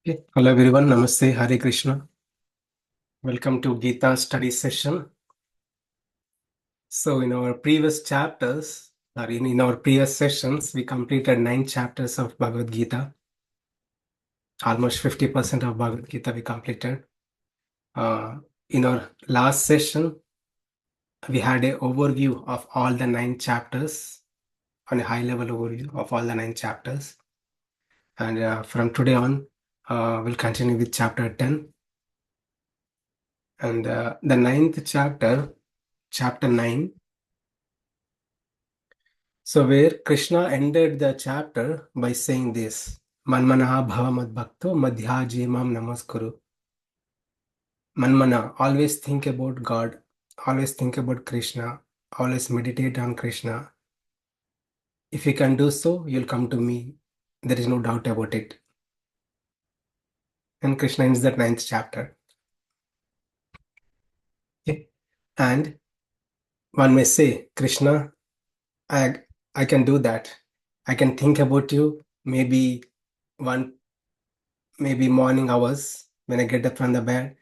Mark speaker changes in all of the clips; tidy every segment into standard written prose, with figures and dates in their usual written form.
Speaker 1: Okay. Hello everyone, Namaste, Hare Krishna. Welcome to Gita study session. So in our previous chapters, or in our previous sessions, we completed 9 chapters of Bhagavad Gita. Almost 50% of Bhagavad Gita we completed. In our last session, we had an overview of all the 9 chapters, on a high level overview of all the 9 chapters. And from today on, we'll continue with chapter 10. And the ninth chapter, chapter 9. So where Krishna ended the chapter by saying this, Manmana bhava mad bhakto madhyaji mam namaskuru. Manmana, always think about God, always think about Krishna, always meditate on Krishna. If you can do so, you'll come to me. There is no doubt about it. And Krishna ends that ninth chapter. Okay. And one may say, Krishna, I can do that. I can think about you maybe morning hours when I get up from the bed.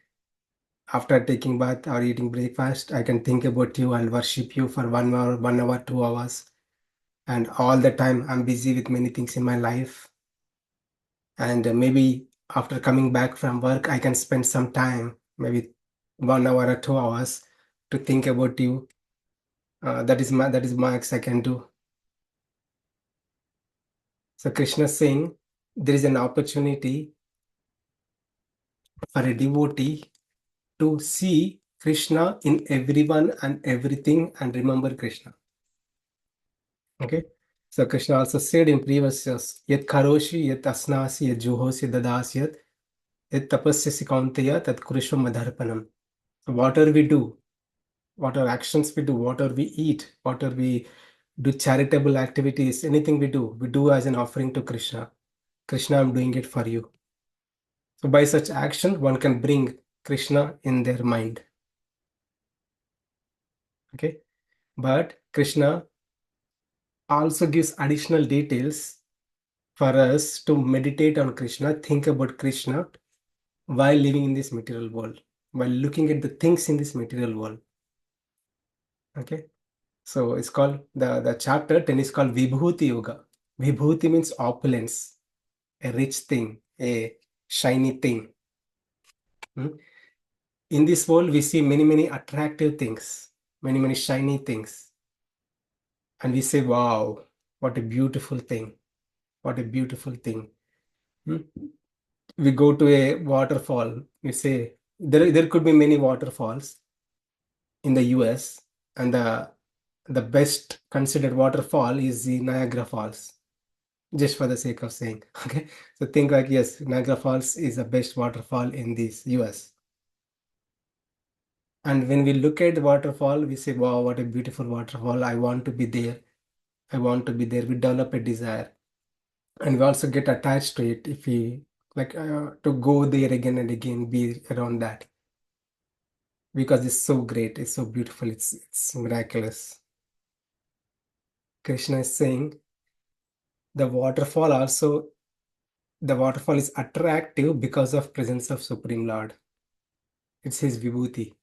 Speaker 1: After taking bath or eating breakfast, I can think about you and worship you for 1 hour, 1 hour, 2 hours. And all the time, I'm busy with many things in my life. And maybe after coming back from work, I can spend some time, maybe 1 hour or 2 hours, to think about you. That is max I can do. So Krishna is saying there is an opportunity for a devotee to see Krishna in everyone and everything and remember Krishna. Okay. So Krishna also said in previous verse, Yat karoshi, yat asnasi, yat juhosi dadasyat, yat tapasyasi kaunteya, tat kurishva madharpanam. So whatever we do, whatever actions we do, whatever we eat, whatever we do charitable activities, anything we do as an offering to Krishna. Krishna, I'm doing it for you. So by such action, one can bring Krishna in their mind. Okay. But Krishna also gives additional details for us to meditate on Krishna, think about Krishna while living in this material world, while looking at the things in this material world. Okay. So it's called, the chapter 10 is called Vibhuti Yoga. Vibhuti means opulence, a rich thing, a shiny thing. In this world, we see many, many attractive things, many, many shiny things. And we say, wow, what a beautiful thing. What a beautiful thing. We go to a waterfall. We say, there could be many waterfalls in the US, and the best considered waterfall is the Niagara Falls, just for the sake of saying. Okay. So think like, yes, Niagara Falls is the best waterfall in this US. And when we look at the waterfall, we say, wow, what a beautiful waterfall. I want to be there. I want to be there. We develop a desire. And we also get attached to it if we like to go there again and again, be around that. Because it's so great, it's so beautiful, it's miraculous. Krishna is saying the waterfall is attractive because of presence of Supreme Lord. It's his vibhuti.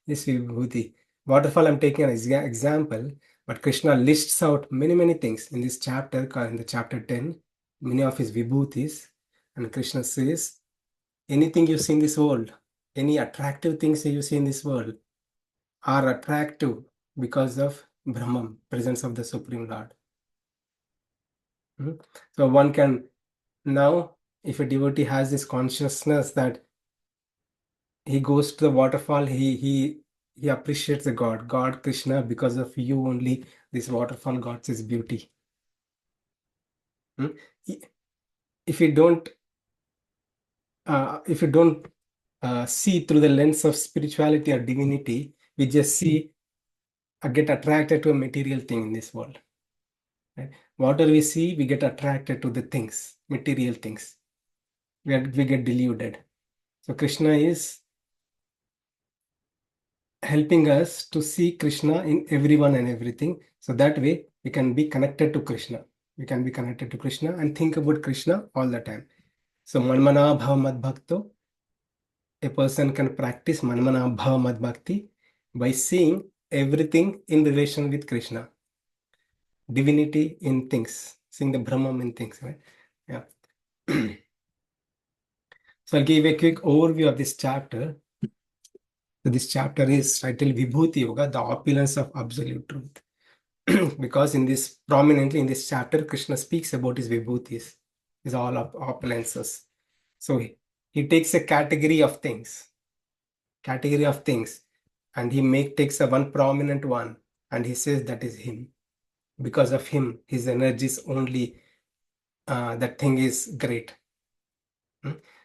Speaker 1: His vibhuti. Waterfall, I'm taking an example, but Krishna lists out many, many things in this chapter, in the chapter 10, many of his vibhutis. And Krishna says, anything you see in this world, any attractive things you see in this world are attractive because of Brahman, presence of the Supreme Lord. So one can now, if a devotee has this consciousness that he goes to the waterfall, he appreciates the God Krishna, because of you only this waterfall got its beauty. If you don't see through the lens of spirituality or divinity, we just get attracted to a material thing in this world. Right? Whatever we see, we get attracted to the things, material things. We get deluded. So Krishna is helping us to see Krishna in everyone and everything. So that way we can be connected to Krishna. We can be connected to Krishna and think about Krishna all the time. So Manmana Bhava Mad Bhakto, a person can practice Manmana Bhava Mad Bhakti by seeing everything in relation with Krishna, divinity in things, seeing the Brahman in things, right? Yeah. So I'll give a quick overview of this chapter. So this chapter is titled Vibhuti Yoga, the opulence of absolute truth. Because in this, prominently in this chapter, Krishna speaks about his vibhutis, his all of opulences. So he takes a category of things, and he takes a one prominent one, and he says that is him. Because of him, his energy is only, that thing is great.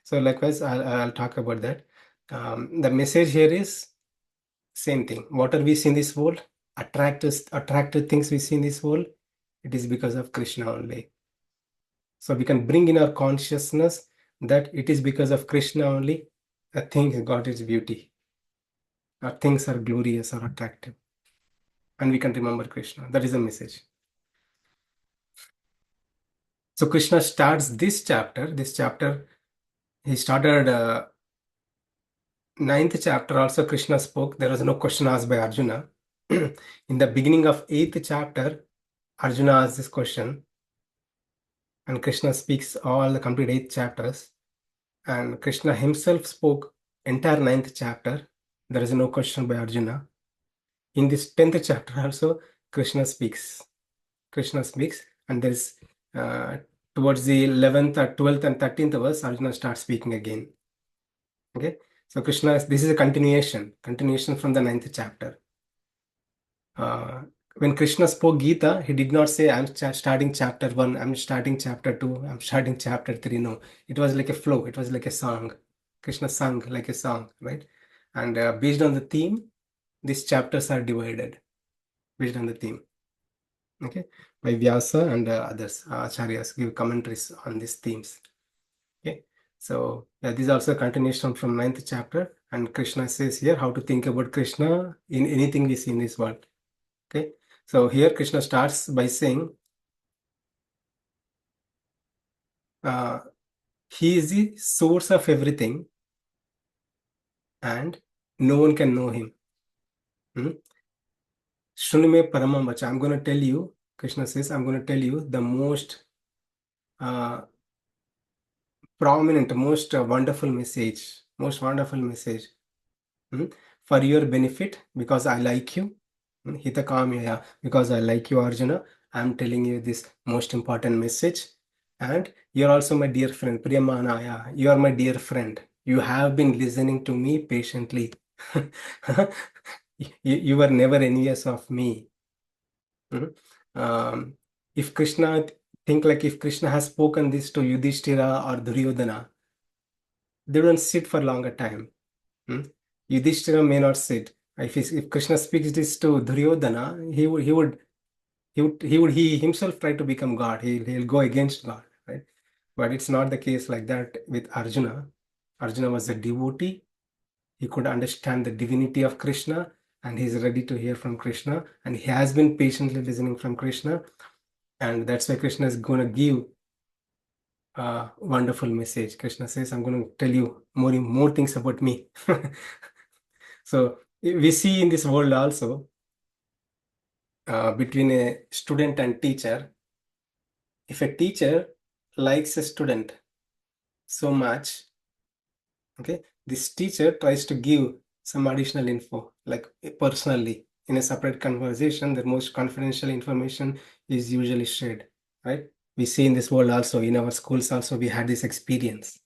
Speaker 1: So likewise, I'll talk about that. The message here is same thing. What are we see in this world? Attractive things we see in this world. It is because of Krishna only. So we can bring in our consciousness that it is because of Krishna only a thing got its beauty. Our things are glorious or attractive. And we can remember Krishna. That is the message. So Krishna starts this chapter. He started ninth chapter also Krishna spoke. There was no question asked by Arjuna. In the beginning of eighth chapter, Arjuna asked this question. And Krishna speaks all the complete 8 chapters. And Krishna himself spoke entire ninth chapter. There is no question by Arjuna. In this 10th chapter also, Krishna speaks. And there's towards the 11th, 12th, and 13th verse, Arjuna starts speaking again. Okay, so this is a continuation from the ninth chapter. When Krishna spoke Gita, he did not say, I'm starting chapter 1, I'm starting chapter 2, I'm starting chapter 3. No, it was like a flow, it was like a song. Krishna sang like a song, right? And based on the theme, these chapters are divided based on the theme. Okay, by Vyasa and others, acharyas give commentaries on these themes. Okay, so yeah, this is also a continuation from ninth chapter. And Krishna says here how to think about Krishna in anything we see in this world. Okay, so here Krishna starts by saying, he is the source of everything and no one can know him. Shrunime Paramam Vacha. I'm going to tell you, Krishna says, I'm going to tell you the most uh, prominent, most wonderful message, hmm, for your benefit because I like you. Hitakamya, because I like you, Arjuna. I'm telling you this most important message. And you're also my dear friend, Priyamanaya. You are my dear friend. You have been listening to me patiently. You were never envious of me. Mhm. If Krishna, think like if Krishna has spoken this to Yudhishthira or Duryodhana, they don't sit for longer time. Hmm? Yudhishthira may not sit. If Krishna speaks this to Duryodhana, he himself try to become God. He'll go against God, right? But it's not the case like that with Arjuna. Arjuna was a devotee. He could understand the divinity of Krishna and he's ready to hear from Krishna. And he has been patiently listening from Krishna. And that's why Krishna is going to give a wonderful message. Krishna says, I'm going to tell you more things about me. So we see in this world also between a student and teacher, if a teacher likes a student so much, okay, this teacher tries to give some additional info, like personally in a separate conversation, the most confidential information is usually shared, right? We see in this world also, in our schools also, we had this experience.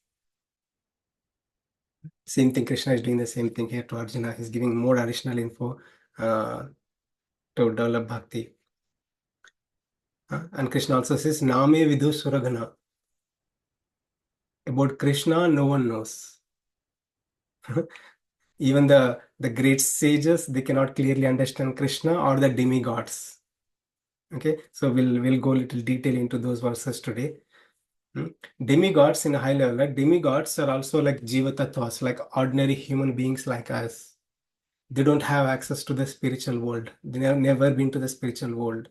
Speaker 1: Same thing, Krishna is doing the same thing here to Arjuna. He's giving more additional info uh, to develop bhakti. And Krishna also says, Name Vidhu Suragana. About Krishna, no one knows. Even the great sages, they cannot clearly understand Krishna or the demigods. Okay, so we'll go a little detail into those verses today. Demigods in a high level, like demigods are also like jiva tattvas, like ordinary human beings like us. They don't have access to the spiritual world. They have never been to the spiritual world.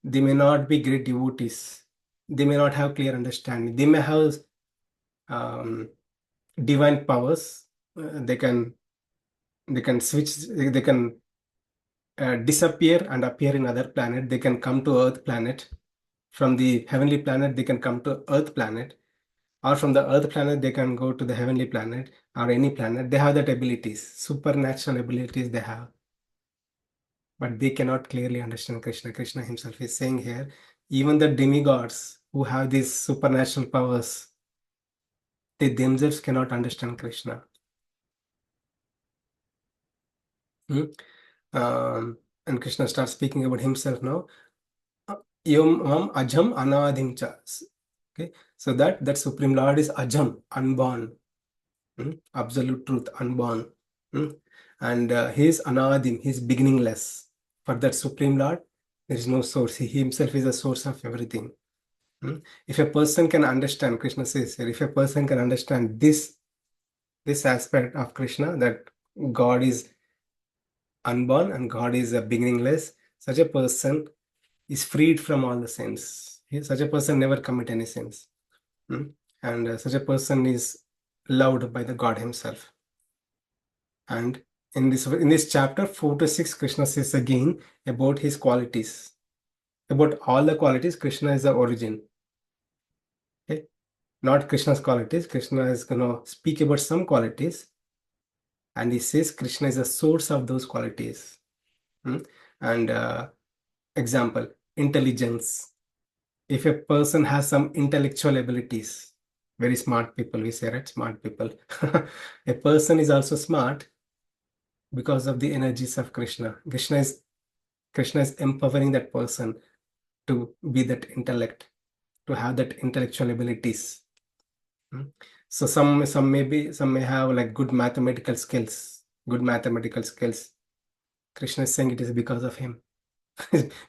Speaker 1: They may not be great devotees. They may not have clear understanding. They may have um, divine powers. They can switch. They can disappear and appear in other planet. They can come to Earth planet. From the heavenly planet, they can come to Earth planet, or from the Earth planet, they can go to the heavenly planet or any planet. They have that abilities, supernatural abilities they have, but they cannot clearly understand Krishna. Krishna himself is saying here, even the demigods who have these supernatural powers, they themselves cannot understand Krishna. Hmm? And Krishna starts speaking about himself now. Yom mam ajam anadim cha. Okay, so that Supreme Lord is ajam, unborn, absolute truth, unborn. And he is anadim, he is beginningless. For that Supreme Lord, there is no source. He himself is the source of everything. If a person can understand, Krishna says here, if a person can understand this aspect of Krishna, that God is unborn and God is a beginningless, such a person is freed from all the sins. Such a person never commit any sins. And such a person is loved by the God himself. And in this chapter 4 to 6, Krishna says again about his qualities. About all the qualities, Krishna is the origin. Okay? Not Krishna's qualities. Krishna is going to speak about some qualities. And he says Krishna is the source of those qualities. And example, intelligence. If a person has some intellectual abilities, very smart people, we say, right? Smart people. A person is also smart because of the energies of Krishna. Krishna is empowering that person to be that intellect, to have that intellectual abilities. So some may have like good mathematical skills, Krishna is saying it is because of him.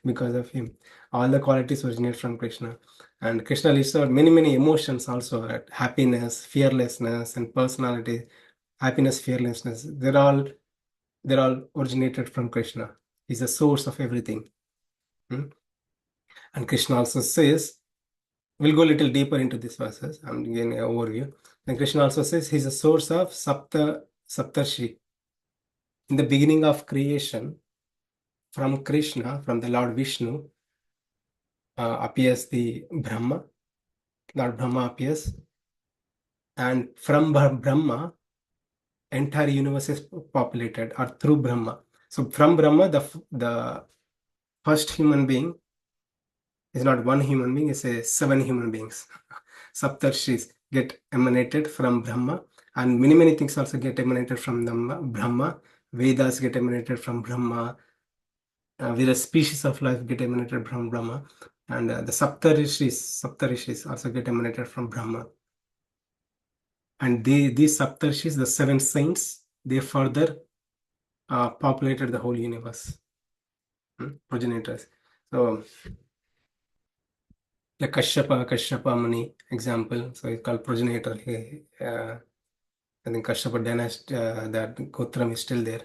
Speaker 1: Because of him, all the qualities originate from Krishna. And Krishna lists out many emotions also, right? Happiness, fearlessness, and personality. Happiness, fearlessness, they're all originated from Krishna. He's the source of everything. And Krishna also says, we'll go a little deeper into these verses. I'm giving an overview. And Krishna also says he's a source of Saptarshi. In the beginning of creation, from Krishna, from the Lord Vishnu, appears the Brahma. Lord Brahma appears. And from Brahma, entire universe is populated, or through Brahma. So from Brahma, the first human being is not one human being, it's a 7 human beings. Saptarshis get emanated from Brahma, and many things also get emanated from Brahma. Vedas get emanated from Brahma. Various species of life get emanated from Brahma, and the Saptarishis also get emanated from Brahma. And these Saptarshis, the 7 saints, they further populated the whole universe. Progenitors. So, like Kashyapa Muni example. So it's called progenitor. I think Kashyapa dynasty, that Gotram is still there.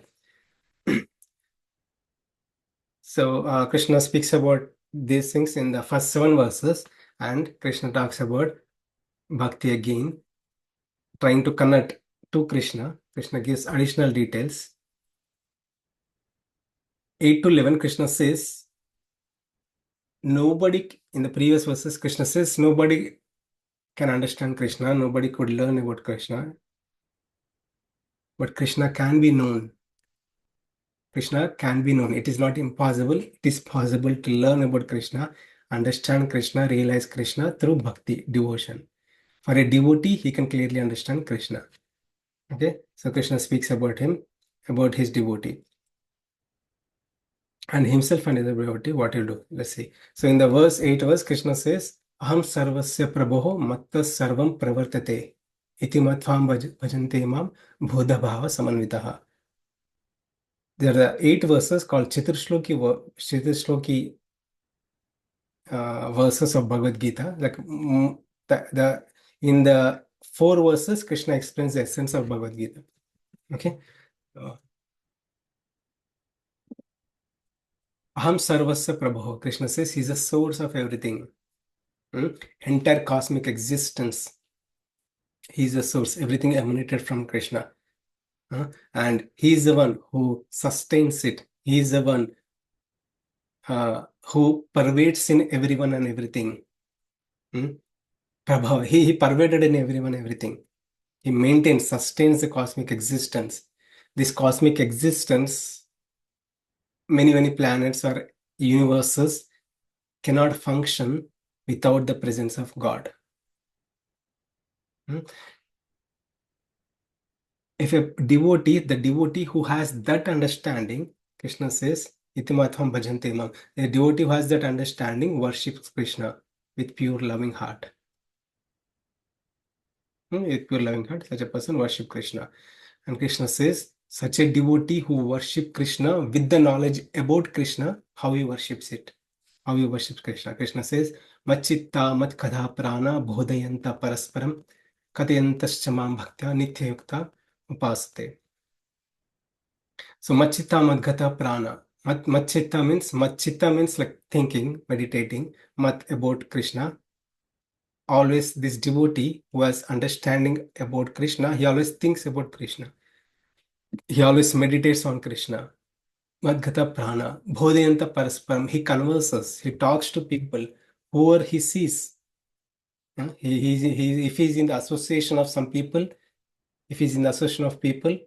Speaker 1: So Krishna speaks about these things in the first 7 verses, and Krishna talks about bhakti again, trying to connect to Krishna. Krishna gives additional details. 8 to 11, Krishna says, nobody, in the previous verses, Krishna says, nobody can understand Krishna, nobody could learn about Krishna, but Krishna can be known. Krishna can be known. It is not impossible. It is possible to learn about Krishna, understand Krishna, realize Krishna through bhakti, devotion. For a devotee, he can clearly understand Krishna. Okay, so Krishna speaks about him, about his devotee, and himself and his devotee, what he'll do. Let's see. So in the verse 8 verse, Krishna says, Aham sarvasya prabho mattas sarvam pravartate iti matvam bhajante mam bodha bhava samanvitaha. There are 8 verses called Chaturshloki verses of Bhagavad Gita. Like in the 4 verses, Krishna explains the essence of Bhagavad Gita. Okay. Aham sarvasya prabho. Krishna says he's the source of everything. Entire cosmic existence. He is the source. Everything emanated from Krishna. And he is the one who sustains it. He is the one who pervades in everyone and everything. Hmm? Prabhav, he pervaded in everyone, everything. He maintains, sustains the cosmic existence. This cosmic existence, many planets or universes cannot function without the presence of God. Hmm? If a devotee, the devotee who has that understanding, Krishna says, Itimatham bhajante mam. A devotee who has that understanding worships Krishna with pure loving heart. With pure loving heart, such a person worship Krishna. And Krishna says, such a devotee who worship Krishna with the knowledge about Krishna, how he worships it, how he worships Krishna. Krishna says, Machitta mat kadha prana bodhayanta parasparam kathayantascha mam bhaktya nityayukta upasate. So Machita Madgata Prana. Machita means like thinking, meditating. Mat about Krishna. Always this devotee who has understanding about Krishna, he always thinks about Krishna. He always meditates on Krishna. Madgata Prana. Bodhayanta Parasparam. He converses, he talks to people, whoever he sees. If he's in the association of some people, if he's in the association of people,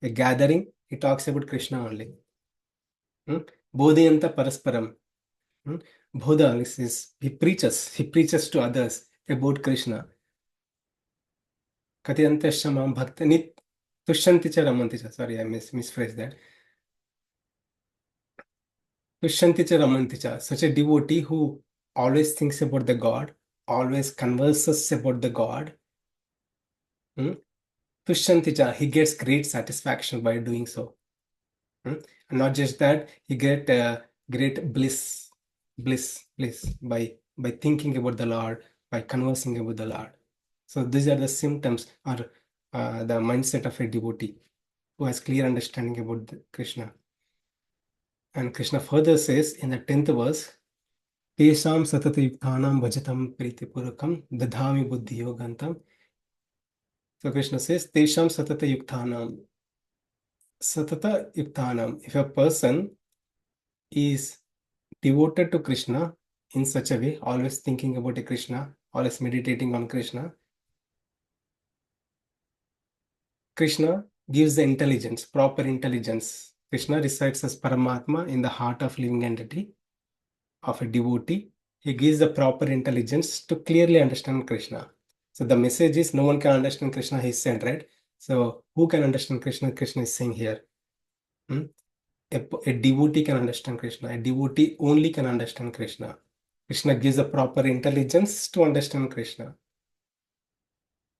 Speaker 1: a gathering, he talks about Krishna only. Bodhayanta Parasparam. Bodha is he preaches to others about Krishna. Katyanta Shamam Bhakta Nit Tushanti cha Ramanti cha. Sorry, I misphrased that. Tushanti cha Ramanti cha. Such a devotee who always thinks about the God, always converses about the God. Tushanti cha, he gets great satisfaction by doing so. And not just that, he get great bliss by thinking about the Lord, by conversing about the Lord. So these are the symptoms or the mindset of a devotee who has clear understanding about Krishna. And Krishna further says in the 10th verse, Tesham satata yuktanam bhajatam pritipurakam dadhami buddhi yogantam. So Krishna says, Tesham satata yuktanam. Satata yuktanam. If a person is devoted to Krishna in such a way, always thinking about a Krishna, always meditating on Krishna, Krishna gives the intelligence, proper intelligence. Krishna resides as Paramatma in the heart of living entity of a devotee. He gives the proper intelligence to clearly understand Krishna. So the message is no one can understand Krishna, he said, right? So who can understand Krishna? Krishna is saying here. A devotee can understand Krishna. A devotee only can understand Krishna. Krishna gives the proper intelligence to understand Krishna.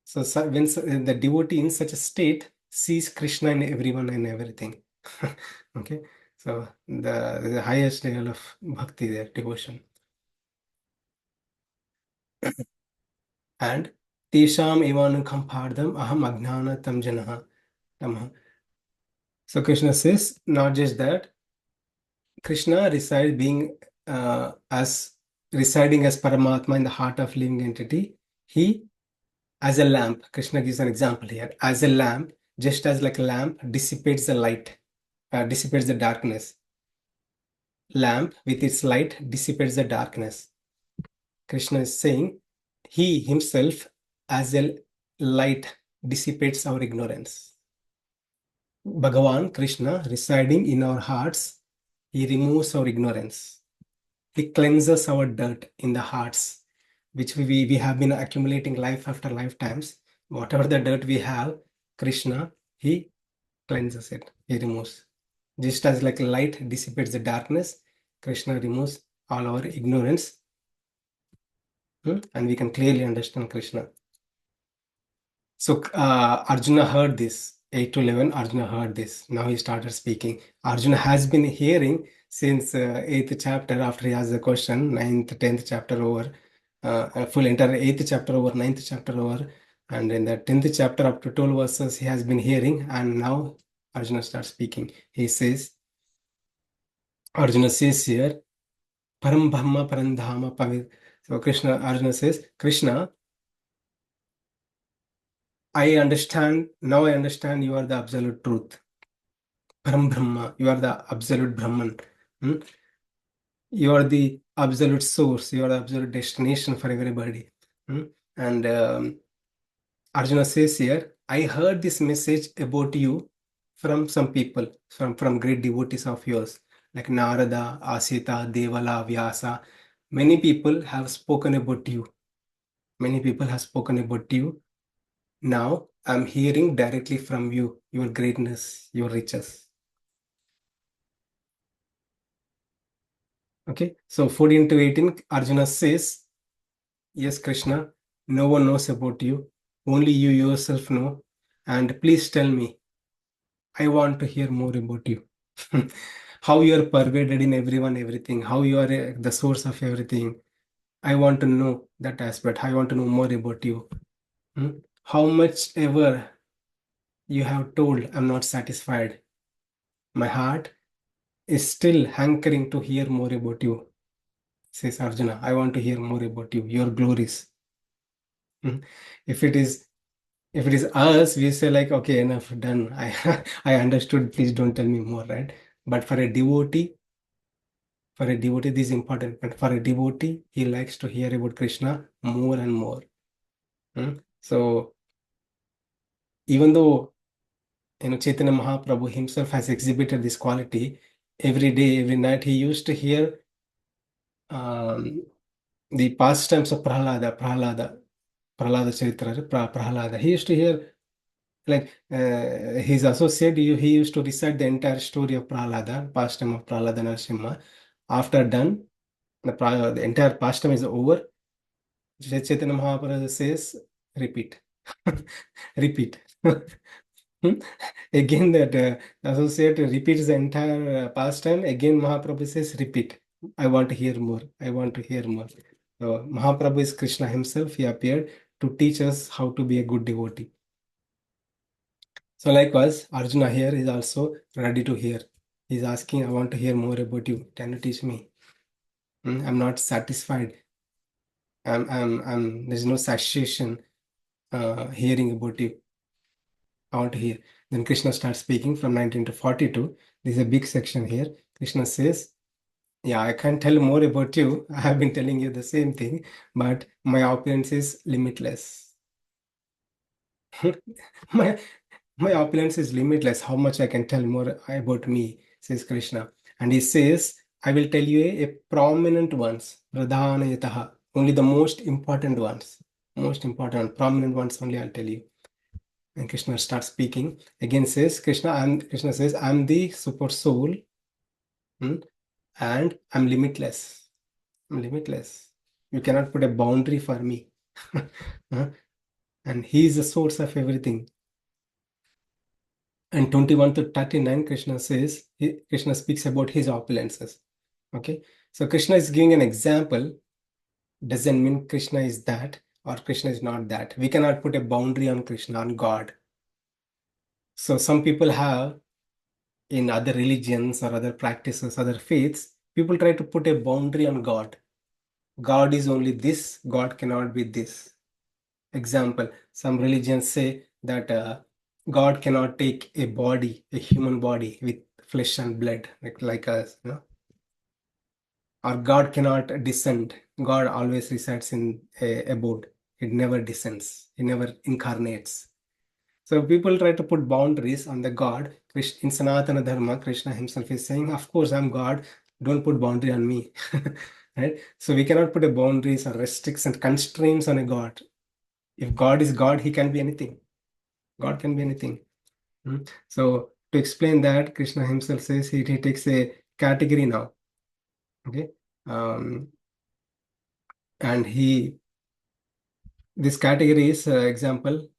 Speaker 1: So when the devotee in such a state sees Krishna in everyone and everything. Okay, so the highest level of bhakti there, devotion. And Tesham evanukam pardam aham ajnana tam janaha tamah. So Krishna says, not just that, Krishna resides being as residing as Paramatma in the heart of living entity. He, as a lamp, Krishna gives an example here. As a lamp, just as like a lamp dissipates the light, dissipates the darkness. Lamp with its light dissipates the darkness. Krishna is saying he himself as a light dissipates our ignorance. Bhagavan Krishna residing in our hearts, he removes our ignorance. He cleanses our dirt in the hearts, which we have been accumulating life after lifetimes. Whatever the dirt we have, Krishna, he cleanses it, he removes. Just as like light dissipates the darkness, Krishna removes all our ignorance, and we can clearly understand Krishna. So Arjuna heard this. 8 to 11, Arjuna heard this. Now he started speaking. Arjuna has been hearing since 8th chapter after he asked the question, 9th, 10th chapter over, full entire 8th chapter over, 9th chapter over, and in the 10th chapter up to 12 verses he has been hearing, and now Arjuna starts speaking. He says, Arjuna says here, Param Brahma Parandhama Pavit. So Arjuna says, Krishna I understand, now I understand you are the absolute truth. Param Brahma, you are the absolute Brahman. Hmm? You are the absolute source, you are the absolute destination for everybody. Hmm? And Arjuna says here, I heard this message about you from some people, from great devotees of yours, like Narada, Asita, Devala, Vyasa. Many people have spoken about you. Many people have spoken about you. Now I'm hearing directly from you, your greatness, your riches. Okay, so 14 to 18, Arjuna says, yes, Krishna, no one knows about you. Only you yourself know. And please tell me, I want to hear more about you. How you are pervaded in everyone, everything, how you are the source of everything. I want to know that aspect. I want to know more about you. Hmm? How much ever you have told, I'm not satisfied. My heart is still hankering to hear more about you, says Arjuna. I want to hear more about you, your glories. Hmm? If it is if it is us, we say like, okay, enough, done. I I understood. Please don't tell me more, right? But for a devotee, this is important. But for a devotee, he likes to hear about Krishna more and more. Hmm? So even though Chaitanya Mahaprabhu himself has exhibited this quality, every day, every night, he used to hear um, the pastimes of Prahlada Charitra, Prahlada. He used to hear like his associate, he used to recite the entire story of Prahlada, pastime of Prahlada Narasimha. After done, the entire pastime is over. Chaitanya Mahaprabhu says, repeat, repeat. Hmm? Again, that associate repeats the entire pastime. Again, Mahaprabhu says, repeat. I want to hear more. I want to hear more. So, Mahaprabhu is Krishna himself. He appeared to teach us how to be a good devotee. So, likewise, Arjuna here is also ready to hear. He's asking, I want to hear more about you. Can you teach me? I'm not satisfied. There's no satiation hearing about you. I want to hear. Then Krishna starts speaking from 19 to 42. There's a big section here. Krishna says, yeah, I can't tell more about you. I have been telling you the same thing, but my opulence is limitless. my my opulence is limitless. How much I can tell more about me, says Krishna. And he says, I will tell you a prominent ones, pradhanayataha, only the most important ones. Most important, prominent ones only I'll tell you. And Krishna starts speaking. Again says, Krishna says, I'm the super soul, hmm, and I'm limitless. I'm limitless. You cannot put a boundary for me. Huh? And he is the source of everything. And 21 to 39, Krishna says, Krishna speaks about his opulences. Okay. So Krishna is giving an example. Doesn't mean Krishna is that or Krishna is not that. We cannot put a boundary on Krishna, on God. So some people have in other religions or other practices, other faiths, people try to put a boundary on God. God is only this, God cannot be this. Example, some religions say that God cannot take a body, a human body with flesh and blood, like us, or God cannot descend. God always resides in a abode. It never descends. He never incarnates. So people try to put boundaries on the God. In Sanatana Dharma, Krishna himself is saying, of course, I'm God. Don't put boundary on me. Right? So we cannot put a boundaries or restrictions, constraints on a God. If God is God, he can be anything. God can be anything. So to explain that, Krishna himself says he takes a category now. Okay. Um, and this category is example.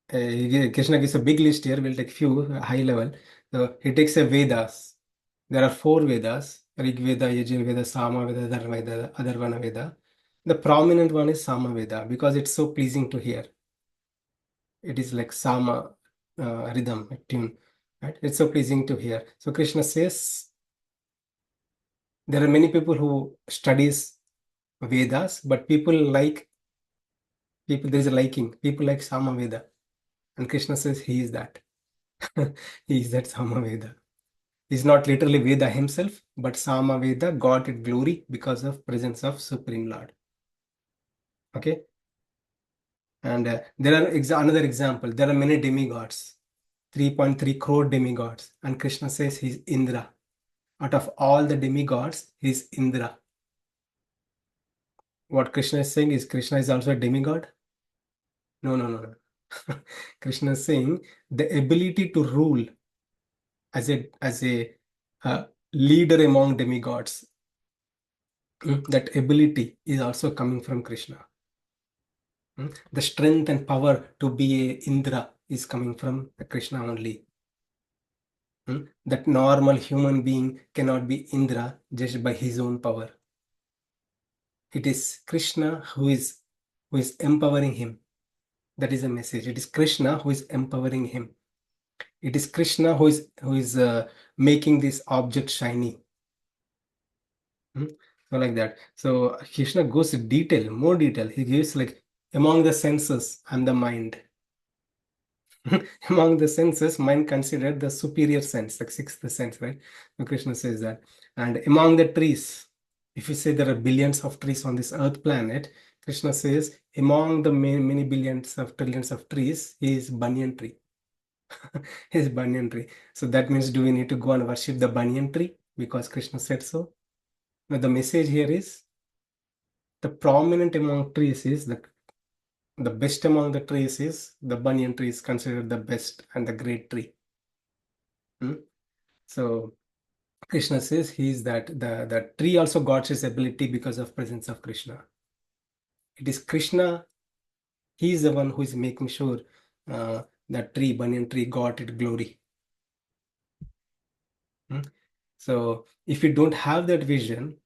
Speaker 1: Krishna gives a big list here. We'll take few high level. So he takes a Vedas. There are four Vedas: Rig Veda, Yajur Veda, Sama Veda, Dharma Veda, Atharvana Veda. The prominent one is Sama Veda because it's so pleasing to hear. It is like Sama rhythm, a tune. Right? It's so pleasing to hear. So Krishna says there are many people who studies Vedas, but people like People, there is a liking. People like Samaveda. And Krishna says he is that. He is that Samaveda. He's not literally Veda himself, but Samaveda got its glory because of presence of Supreme Lord. Okay. And there are another example. There are many demigods, 3.3 crore demigods. And Krishna says he's Indra. Out of all the demigods, he's Indra. What Krishna is saying is Krishna is also a demigod? No, no, no, no. Krishna is saying the ability to rule as a leader among demigods. That ability is also coming from Krishna. The strength and power to be a Indra is coming from Krishna only. That normal human being cannot be Indra just by his own power. It is Krishna who is empowering him. That is a message. It is Krishna who is empowering him. It is Krishna who is making this object shiny. So like that. So Krishna goes to detail, more detail. He gives like among the senses and the mind. Among the senses, mind considered the superior sense, like sixth sense, right? So Krishna says that. And among the trees, if you say there are billions of trees on this earth planet, Krishna says among the many billions of trillions of trees, he is banyan tree. He is banyan tree. So that means, do we need to go and worship the banyan tree because Krishna said so? Now the message here is the prominent among trees is the best among the trees is the banyan tree is considered the best and the great tree. So Krishna says he is that the tree also got his ability because of presence of Krishna. It is Krishna, he is the one who is making sure that tree, banyan tree, got its glory. So if we don't have that vision,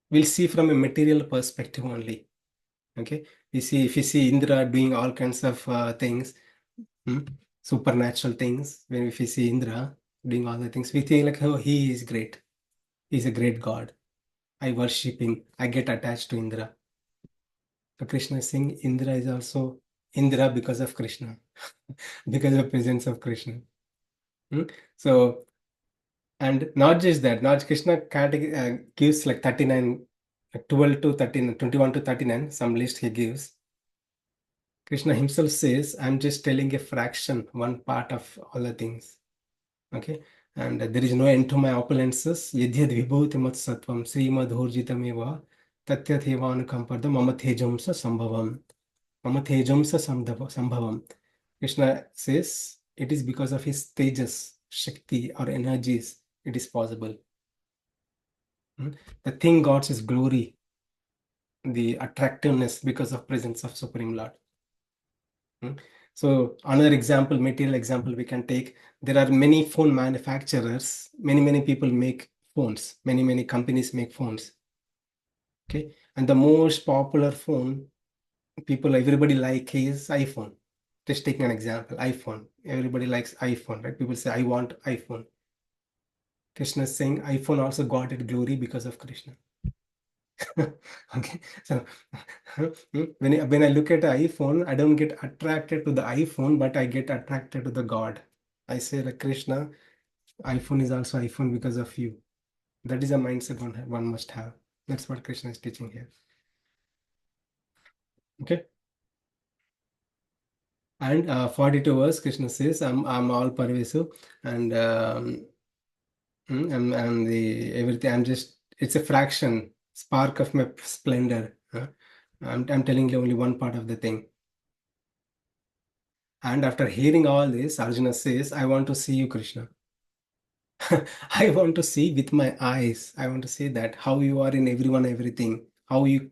Speaker 1: we'll see from a material perspective only. Okay, if you see Indra doing all kinds of things, supernatural things. When if we see Indra doing all the things, we think like, oh, he is great. He's a great god. I worship him. I get attached to Indra. So Krishna is saying Indra is also Indra because of Krishna, because of the presence of Krishna. So, and not just that, not Krishna gives like 39, like 12 to 13, 21 to 39, some list he gives. Krishna himself says, I'm just telling a fraction, one part of all the things. Okay. And there is no end to my opulences. Yadhyad vibhuti mat sattvam srimad hurjitameva tatyathevanukampada mama tejamsa sambhavam. Mama tejamsa sambhavam. Krishna says it is because of his tejas, shakti or energies it is possible. The thing got his glory, the attractiveness because of presence of Supreme Lord. So another example, material example we can take, there are many phone manufacturers, many people make phones, many companies make phones. Okay, and the most popular phone everybody like is iPhone. Just taking an example, iPhone. Everybody likes iPhone, right? People say, I want iPhone. Krishna is saying iPhone also got its glory because of Krishna. Okay, so when I look at the iPhone, I don't get attracted to the iPhone, but I get attracted to the God. I say like Krishna, iPhone is also iPhone because of you. That is a mindset one must have. That's what Krishna is teaching here. Okay. And 42 verse, Krishna says, I'm all pervasive and I'm the everything. It's a fraction, spark of my splendor. I'm telling you only one part of the thing. And after hearing all this, Arjuna says, I want to see you, Krishna. I want to see with my eyes. I want to see that how you are in everyone, everything. How you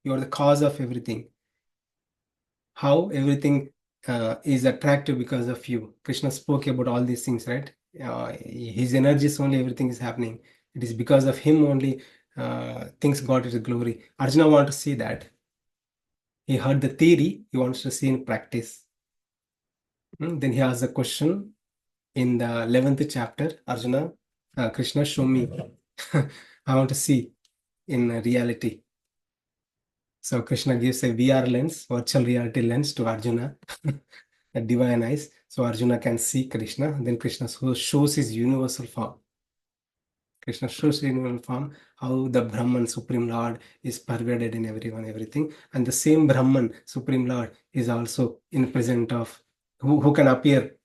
Speaker 1: are the cause of everything. How everything is attractive because of you. Krishna spoke about all these things, right? His energy is only everything is happening. It is because of him only things got his glory. Arjuna want to see that. He heard the theory, he wants to see in practice. Then he asks a question in the 11th chapter, Arjuna, Krishna, show me. I want to see in reality. So Krishna gives a VR lens, virtual reality lens to Arjuna, a divine eyes, so Arjuna can see Krishna. Then Krishna shows his universal form. Krishna shows in one form how the Brahman, Supreme Lord, is pervaded in everyone, everything. And the same Brahman, Supreme Lord, is also in present of who can appear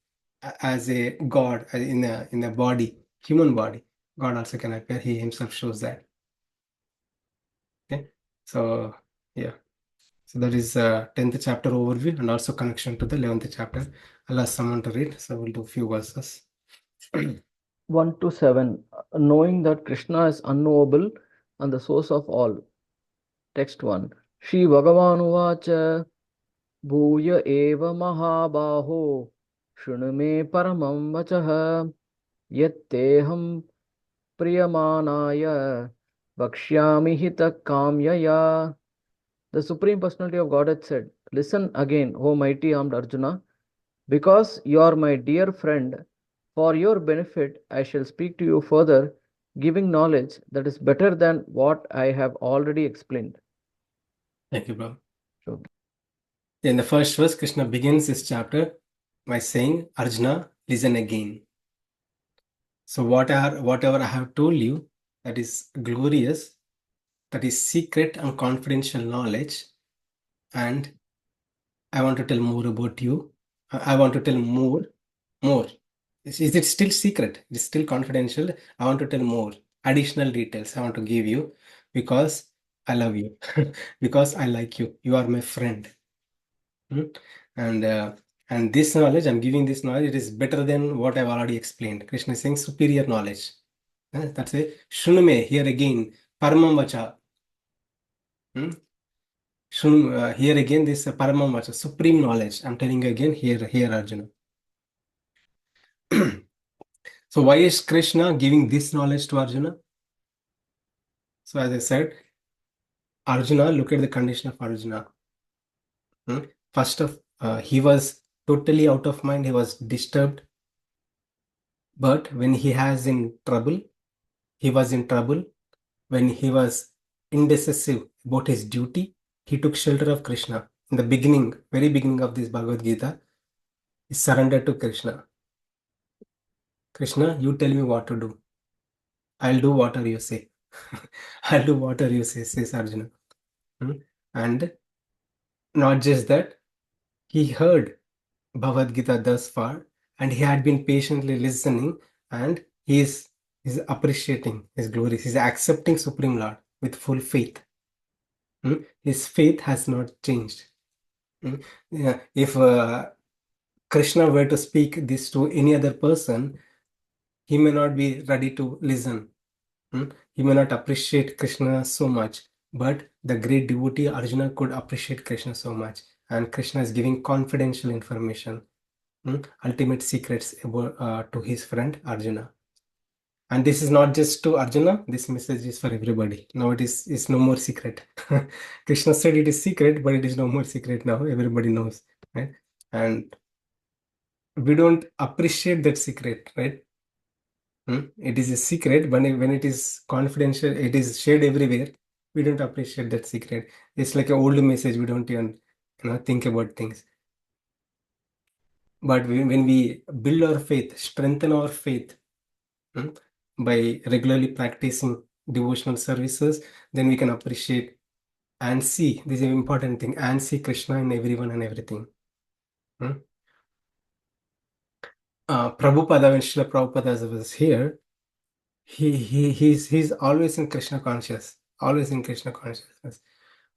Speaker 1: as a God in a body, human body. God also can appear. He himself shows that. Okay. So yeah. So that is 10th chapter overview and also connection to the 11th chapter. I'll ask someone to read. So we'll do a few verses.
Speaker 2: 1 to 7. Knowing that Krishna is unknowable and the source of all. Text 1. Shri Bhagavan Bhuya eva mahabaho shunu me paramam vachah yatteham priyamanaya vakshyami hita kamyaya. The Supreme Personality of Godhead said, listen again, O mighty armed Arjuna, because you are my dear friend. For your benefit, I shall speak to you further, giving knowledge that is better than what I have already explained.
Speaker 1: Thank you, bro.
Speaker 2: So,
Speaker 1: In the first verse, Krishna begins this chapter by saying, Arjuna, listen again. So whatever I have told you, that is glorious, that is secret and confidential knowledge, and I want to tell more about you. I want to tell more. Is it still secret? It's still confidential. I want to tell more additional details. I want to give you because I love you, because I like you. You are my friend. Hmm? And this knowledge, I'm giving this knowledge, it is better than what I've already explained. Krishna is saying superior knowledge. That's a Shrunume, here again, Paramam Vacha. Hmm? Here again, this Paramam Vacha, supreme knowledge. I'm telling you again, here, Arjuna. So why is Krishna giving this knowledge to Arjuna? So as I said, Arjuna, look at the condition of Arjuna. First of, he was totally out of mind. He was disturbed. But when he was in trouble, when he was indecisive about his duty, he took shelter of Krishna. In the beginning, very beginning of this Bhagavad Gita, he surrendered to Krishna. Krishna, you tell me what to do. I'll do whatever you say. I'll do whatever you say, says Arjuna. And not just that, he heard Bhagavad Gita thus far, and he had been patiently listening, and he is appreciating his glories. He's accepting Supreme Lord with full faith. His faith has not changed. Yeah, if Krishna were to speak this to any other person, he may not be ready to listen. He may not appreciate Krishna so much, but the great devotee Arjuna could appreciate Krishna so much. And Krishna is giving confidential information, ultimate secrets about, to his friend Arjuna. And this is not just to Arjuna, this message is for everybody. Now it's no more secret. Krishna said it is secret, but it is no more secret now. Everybody knows, right? And we don't appreciate that secret, right? It is a secret, but when it is confidential, it is shared everywhere. We don't appreciate that secret. It's like an old message. We don't even think about things. But when we build our faith, strengthen our faith by regularly practicing devotional services, then we can appreciate and see. This is an important thing, and see Krishna in everyone and everything. Prabhupada, when Srila Prabhupada was here, he's always in Krishna conscious, always in Krishna consciousness.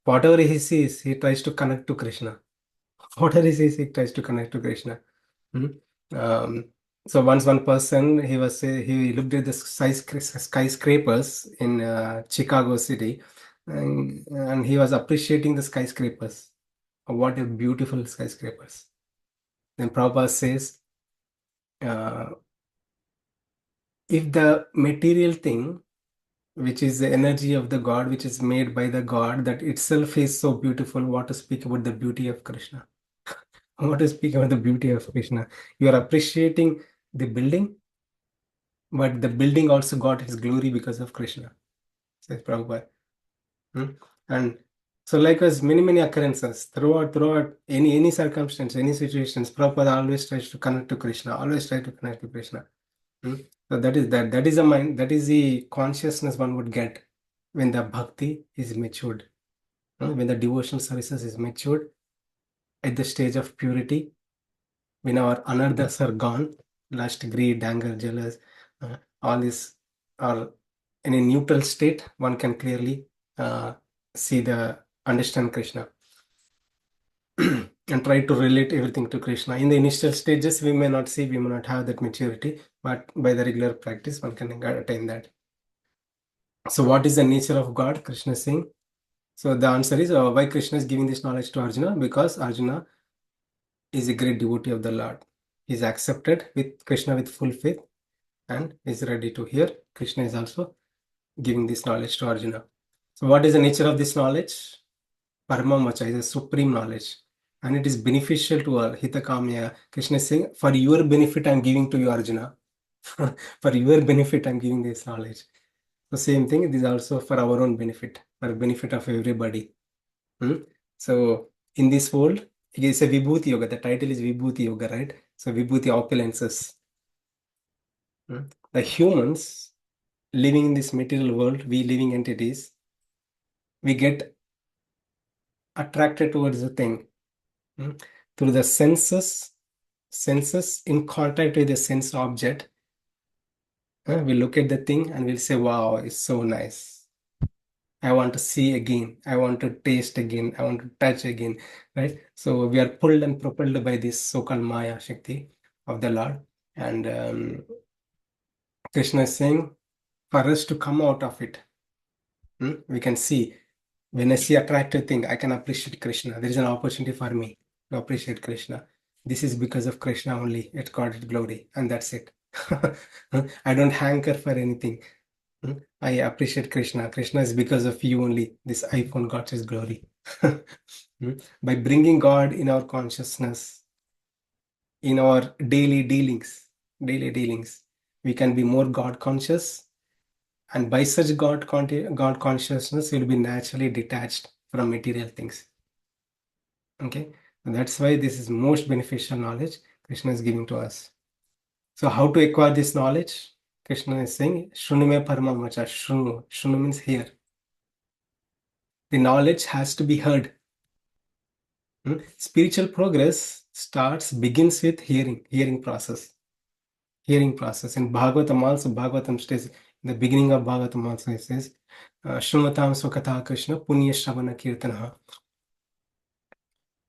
Speaker 1: Whatever he sees, he tries to connect to Krishna. Whatever he sees, he tries to connect to Krishna. Hmm? Um, so once one person, he looked at the skyscrapers in Chicago City, and he was appreciating the skyscrapers. What a beautiful skyscrapers. Then Prabhupada says, uh, if the material thing, which is the energy of the God, which is made by the God, that itself is so beautiful, what to speak about the beauty of Krishna? What to speak about the beauty of Krishna? You are appreciating the building, but the building also got its glory because of Krishna, says Prabhupada. And So likewise, many occurrences throughout any circumstance, any situations, Prabhupada always tries to connect to Krishna, always try to connect to Krishna. Hmm? So that is the mind, that is the consciousness one would get when the bhakti is matured, when the devotional services is matured at the stage of purity, when our anarthas are gone, lust, greed, anger, jealous, all this are in a neutral state, one can clearly see the understand Krishna and try to relate everything to Krishna. In the initial stages, we may not see, we may not have that maturity, but by the regular practice, one can attain that. So, what is the nature of God? Krishna is saying. So, the answer is why Krishna is giving this knowledge to Arjuna? Because Arjuna is a great devotee of the Lord. He is accepted with Krishna with full faith and is ready to hear. Krishna is also giving this knowledge to Arjuna. So, what is the nature of this knowledge? Paramamacha is a supreme knowledge and it is beneficial to all. Hitakamya. Krishna is saying, for your benefit, I'm giving to you, Arjuna. For your benefit, I'm giving this knowledge. The same thing, it is also for our own benefit, for benefit of everybody. So, in this world, it is a Vibhuti Yoga. The title is Vibhuti Yoga, right? So, Vibhuti opulences. The humans living in this material world, we living entities, we get attracted towards the thing through the senses in contact with the sense object. We look at the thing and we'll say, wow, it's so nice. I want to see again. I want to taste again. I want to touch again. Right? So we are pulled and propelled by this so-called Maya Shakti of the Lord. And Krishna is saying, for us to come out of it, we can see when I see attractive thing, I can appreciate Krishna. There is an opportunity for me to appreciate Krishna. This is because of Krishna only. It got it glory, and that's it. I don't hanker for anything. I appreciate Krishna. Krishna is because of you only. This iPhone got his glory. By bringing God in our consciousness, in our daily dealings, we can be more God conscious, and by such God consciousness, you'll be naturally detached from material things. Okay, and that's why this is most beneficial knowledge Krishna is giving to us. So, how to acquire this knowledge? Krishna is saying, Shrunume Paramamacha. Shrunu means hear. The knowledge has to be heard. Spiritual progress begins with hearing process. Hearing process. In Bhagavatam also, Bhagavatam states, in the beginning of Bhagavatam also it says, Shrumatam Swakatha Krishna Punya Shravana Kirtanaha.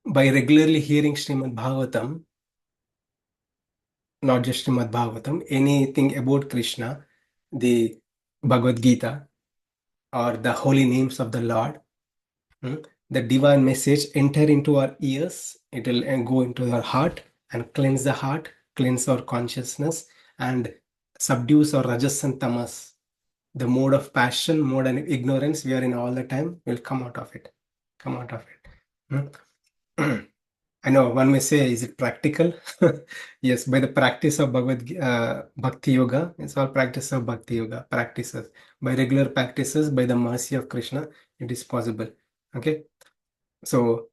Speaker 1: By regularly hearing Srimad Bhagavatam, not just Srimad Bhagavatam, anything about Krishna, the Bhagavad Gita, or the holy names of the Lord, the divine message enter into our ears, it will go into our heart and cleanse the heart, cleanse our consciousness, and subdues our rajas and tamas. The mode of passion, mode and ignorance we are in all the time will come out of it. Come out of it. I know one may say, is it practical? Yes, by the practice of Bhakti Yoga, it's all practice of Bhakti Yoga, practices. By regular practices, by the mercy of Krishna, it is possible. Okay, so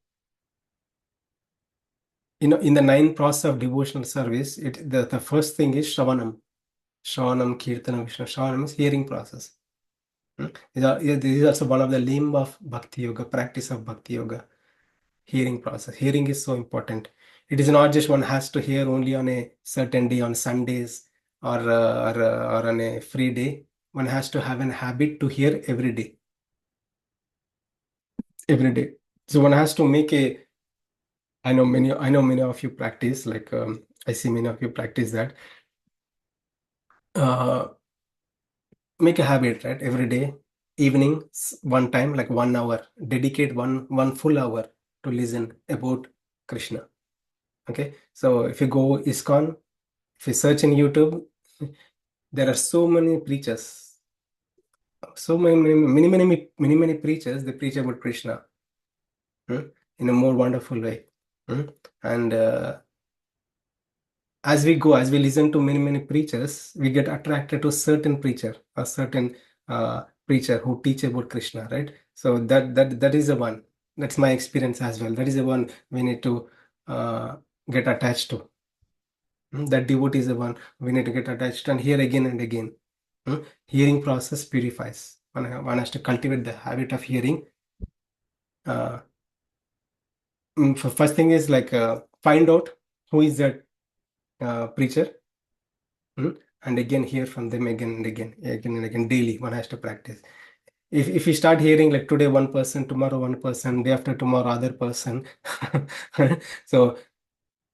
Speaker 1: in the 9 process of devotional service, the first thing is Shravanam. Shravanam, Kirtanam, Vishnu. Shravanam is hearing process. This is also one of the limb of Bhakti Yoga, practice of Bhakti Yoga. Hearing process. Hearing is so important. It is not just one has to hear only on a certain day, on Sundays or on a free day. One has to have an habit to hear every day. Every day. So one has to make a. I know many of you practice. Like I see many of you practice that. Make a habit, right? Every day, evening, one time, like 1 hour. Dedicate one full hour to listen about Krishna. Okay, so if you go ISKCON, if you search in YouTube, there are so many preachers, so many preachers. They preach about Krishna in a more wonderful way. And as we listen to many preachers, we get attracted to certain preacher, a certain preacher who teach about Krishna, right? So that is the one. That's my experience as well. That is the one we need to get attached to. That devotee is the one we need to get attached and hear again and again. Hearing process purifies. One has to cultivate the habit of hearing. First thing is like find out who is that preacher, and again hear from them again and again daily. One has to practice. If you start hearing like today one person, tomorrow one person, day after tomorrow other person, so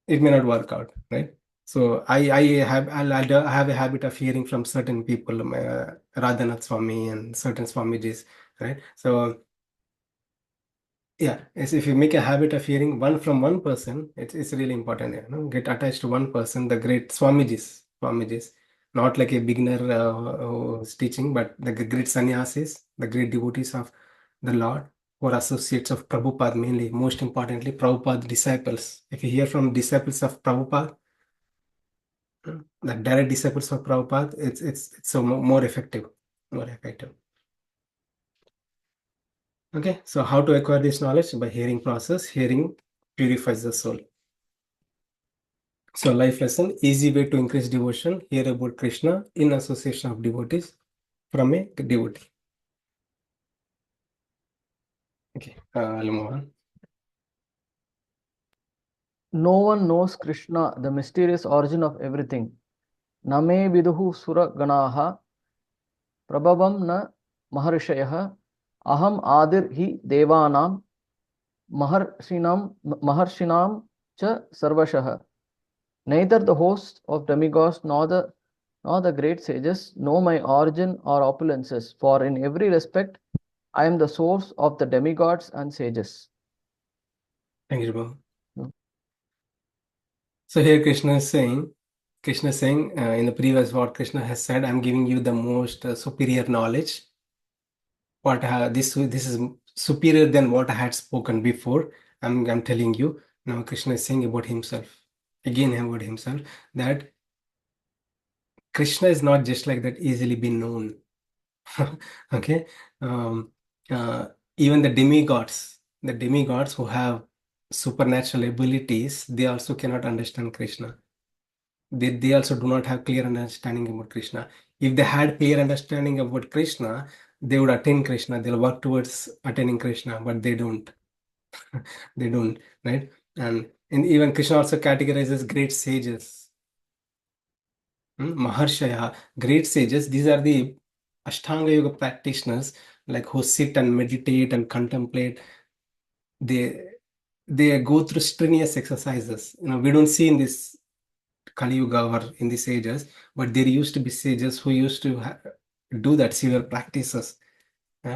Speaker 1: it may not work out, right? So I have a habit of hearing from certain people, Radhanath Swami and certain Swamijis, right? So yeah, if you make a habit of hearing one from one person, it's really important. Get attached to one person, the great Swamijis, not like a beginner who's teaching, but the great sannyasis, the great devotees of the Lord, who are associates of Prabhupada mainly. Most importantly, Prabhupada disciples. If you hear from disciples of Prabhupada, the direct disciples of Prabhupada, it's so more effective, more effective. Okay, so how to acquire this knowledge? By hearing process. Hearing purifies the soul. So life lesson, easy way to increase devotion. Hear about Krishna in association of devotees from a devotee. Okay, I'll move on.
Speaker 2: No one knows Krishna, the mysterious origin of everything. Name viduhu sura ganaha prabhavam na maharshayah aham adir hi devanam maharshinam cha sarvashah. Neither the hosts of demigods nor the great sages know my origin or opulences, for in every respect I am the source of the demigods and sages.
Speaker 1: Thank you, Babu. So here Krishna is saying, in the previous word, Krishna has said, I'm giving you the most superior knowledge. This is superior than what I had spoken before. I'm telling you. Now Krishna is saying about himself. Again about himself, that Krishna is not just like that easily be known. Okay. Um, Even the demigods who have supernatural abilities, they also cannot understand Krishna. They also do not have clear understanding about Krishna. If they had clear understanding about Krishna, they would attain Krishna. They'll work towards attaining Krishna, but they don't. They don't, right? And even Krishna also categorizes great sages. Maharshaya, great sages, these are the Ashtanga Yoga practitioners, like who sit and meditate and contemplate. They they go through strenuous exercises. We don't see in this Kali Yuga or in these ages, but there used to be sages who used to do that severe practices